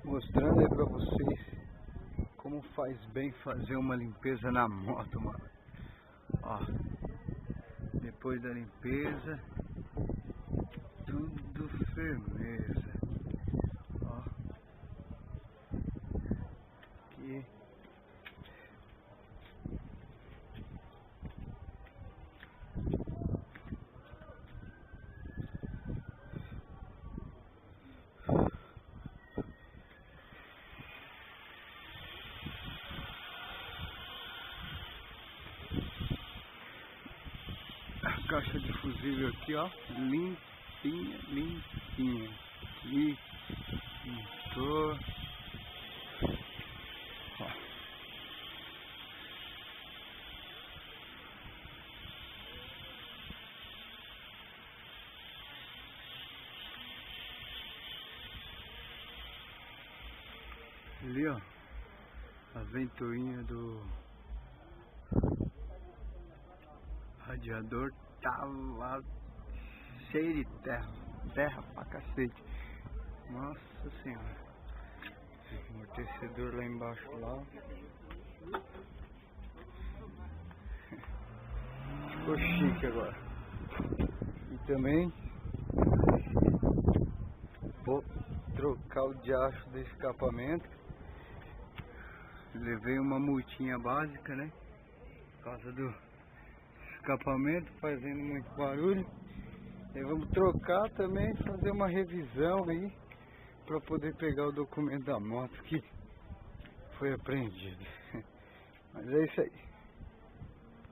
Mostrando aí pra vocês como faz bem fazer uma limpeza na moto, mano. Ó, depois da limpeza, tudo firmeza. Ó, aqui. Caixa de fusível aqui, ó, limpinha, limpinha. Aqui, motor. Ó. Ali, ó, a ventoinha do radiador tava cheio de terra pra cacete. Nossa senhora. Amortecedor lá embaixo lá. Ficou chique agora. E também vou trocar o diacho do escapamento. Levei uma multinha básica, né? Por causa do escapamento fazendo muito barulho. E vamos trocar também, fazer uma revisão aí para poder pegar o documento da moto que foi apreendido. Mas é isso aí.